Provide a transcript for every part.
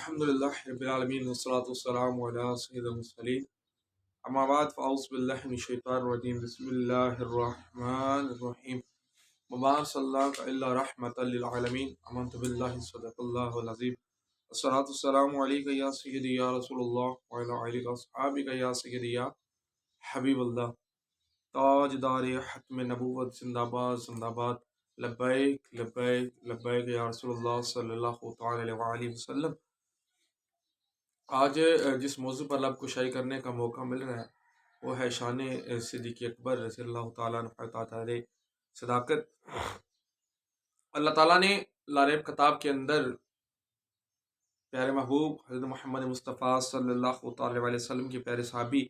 الحمد لله رب العالمين والصلاة والسلام على سيد المرسلين أما بعد فأعوذ بالله من الشيطان الرجيم بسم الله الرحمن الرحيم وما أرسلناك إلا رحمة للعالمين آمنت بالله صدق الله العظيم الصلاة والسلام عليك يا سيدي يا رسول الله وعلى آلك وأصحابك يا سيدي يا حبيب الله تاجدار ختم نبوت زندہ باد زندہ باد لبیک لبیک لبیک یا رسول اللہ صلی اللہ تعالی علیہ وسلم۔ آج جس موضوع پر لب کشائی کرنے کا موقع مل رہا ہے وہ ہے شان صدیق اکبر رضی اللہ تعالیٰ عنہ صداقت۔ اللہ تعالیٰ نے لاریب کتاب کے اندر پیارے محبوب حضرت محمد مصطفیٰ صلی اللہ تعالی علیہ وسلم کے پیارے صحابی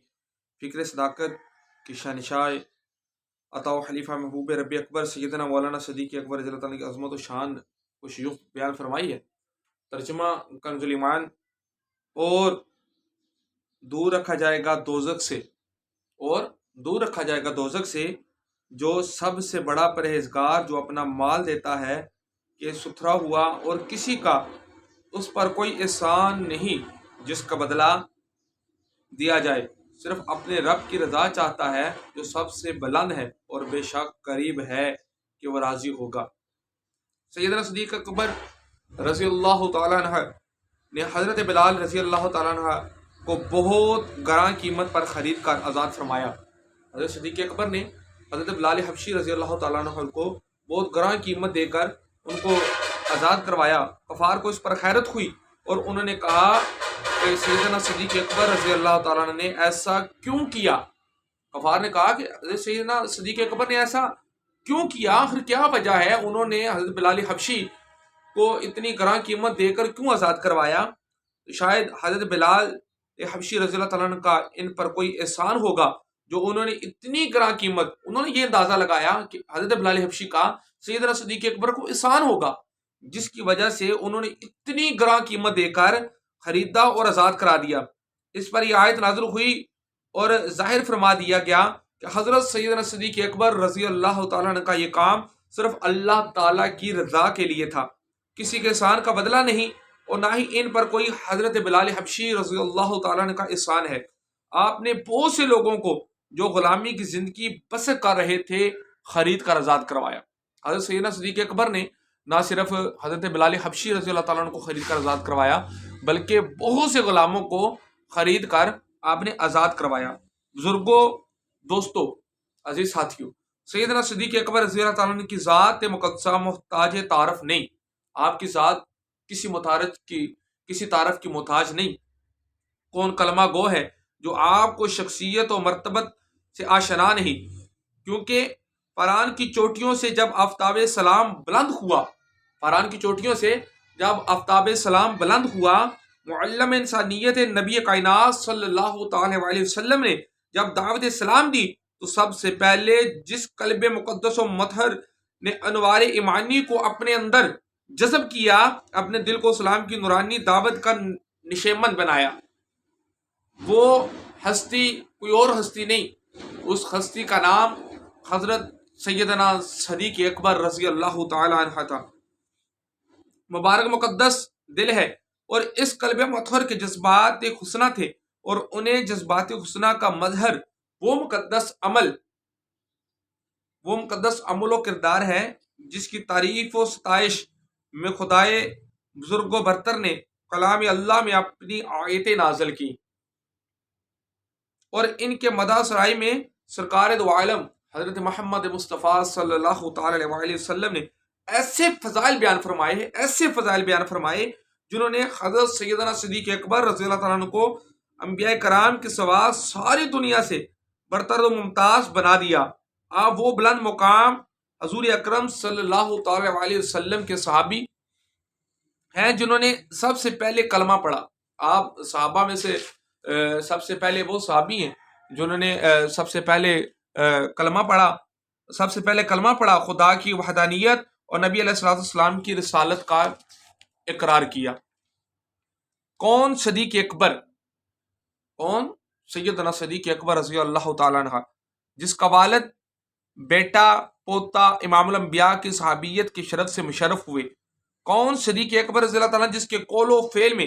فکر صداقت کی شانشاہ عطا و خلیفہ محبوب ربی اکبر سیدنا مولانا صدیق اکبر رضی اللہ تعالیٰ کی عظمت و شان کو شیوخ بیان فرمائی ہے۔ ترجمہ کنز الایمان۔ اور دور رکھا جائے گا دوزخ سے جو سب سے بڑا پرہیزگار جو اپنا مال دیتا ہے کہ ستھرا ہوا، اور کسی کا اس پر کوئی احسان نہیں جس کا بدلہ دیا جائے، صرف اپنے رب کی رضا چاہتا ہے جو سب سے بلند ہے اور بے شک قریب ہے کہ وہ راضی ہوگا۔ سیدنا صدیق اکبر رضی اللہ تعالیٰ عنہ نے حضرت بلال رضی اللہ تعالیٰ عنہ کو بہت گراں قیمت پر خرید کر آزاد فرمایا۔ حضرت صدیق اکبر نے حضرت بلال حبشی رضی اللہ تعالیٰ عنہ کو بہت گراں قیمت دے کر ان کو آزاد کروایا۔ کفار کو اس پر حیرت ہوئی اور انہوں نے کہا کہ سیدنا صدیق اکبر رضی اللہ تعالیٰ عنہ نے ایسا کیوں کیا؟ کفار نے کہا کہ سیدنا صدیق اکبر نے ایسا کیوں کیا، آخر کیا وجہ ہے، انہوں نے حضرت بلال حبشی کو اتنی گراں قیمت دے کر کیوں آزاد کروایا؟ شاید حضرت بلال حبشی رضی اللہ تعالیٰ عنہ کا ان پر کوئی احسان ہوگا جو انہوں نے اتنی گراں قیمت، انہوں نے یہ اندازہ لگایا کہ حضرت بلال حبشی کا سیدنا صدیق اکبر کو احسان ہوگا، جس کی وجہ سے انہوں نے اتنی گراں قیمت دے کر خریدا اور آزاد کرا دیا۔ اس پر یہ آیت نازل ہوئی اور ظاہر فرما دیا گیا کہ حضرت سیدنا صدیق اکبر رضی اللہ تعالیٰ عنہ کا یہ کام صرف اللہ تعالیٰ کی رضا کے لیے تھا، کسی کے احسان کا بدلہ نہیں، اور نہ ہی ان پر کوئی حضرت بلال حبشی رضی اللہ تعالیٰ عنہ کا احسان ہے۔ آپ نے بہت سے لوگوں کو جو غلامی کی زندگی بسر کر رہے تھے خرید کر آزاد کروایا۔ حضرت سیدنا صدیق اکبر نے نہ صرف حضرت بلال حبشی رضی اللہ تعالیٰ عنہ کو خرید کر آزاد کروایا بلکہ بہت سے غلاموں کو خرید کر آپ نے آزاد کروایا۔ بزرگوں، دوستوں، عزیز ساتھیوں، سیدنا صدیق اکبر رضی اللہ تعالیٰ عنہ کی ذات مقدسہ محتاج تعارف نہیں، آپ کی ذات کسی تعارف کی محتاج نہیں۔ کون کلمہ گو ہے جو آپ کو شخصیت و مرتبت سے آشنا نہیں، کیونکہ فرعون کی چوٹیوں سے جب آفتاب سلام بلند ہوا، معلم انسانیت نبی کائنات صلی اللہ تعالی علیہ وسلم نے جب دعوت اسلام دی تو سب سے پہلے جس قلب مقدس و مطہر نے انوار ایمانی کو اپنے اندر جذب کیا، اپنے دل کو اسلام کی نورانی دعوت کا نشیمن بنایا، وہ ہستی کوئی اور ہستی نہیں، اس ہستی کا نام حضرت سیدنا صدیق اکبر رضی اللہ تعالی عنہ تھا۔ مبارک مقدس دل ہے اور اس قلب مطہر کے جذبات حسنہ تھے، اور انہیں جذبات حسنہ کا مظہر وہ مقدس عمل و کردار ہے جس کی تعریف و ستائش میں خدائے بزرگ و برتر نے کلام اللہ میں اپنی آیتیں نازل کی، اور ان کے مدح سرائی میں سرکار دو عالم حضرت محمد مصطفیٰ صلی اللہ تعالی علیہ وسلم نے ایسے فضائل بیان فرمائے جنہوں نے حضرت سیدنا صدیق اکبر رضی اللہ تعالیٰ عنہ کو انبیاء کرام کے سوا ساری دنیا سے برتر و ممتاز بنا دیا۔ آپ وہ بلند مقام حضور اکرم صلی اللہ تعالی علیہ وسلم کے صحابی ہیں جنہوں نے سب سے پہلے کلمہ پڑھا۔ آپ صحابہ میں سے سب سے پہلے وہ صحابی ہیں جنہوں نے سب سے پہلے کلمہ پڑھا، خدا کی وحدانیت اور نبی علیہ الصلوۃ والسلام کی رسالت کا اقرار کیا۔ کون سیدنا صدیق اکبر رضی اللہ تعالیٰ عنہ، جس کا والد بیٹا پوتا امام الانبیاء کی صحابیت کی شرف سے مشرف ہوئے۔ کون صدیق اکبر رضی اللہ تعالیٰ عنہ جس کے قول و فعل میں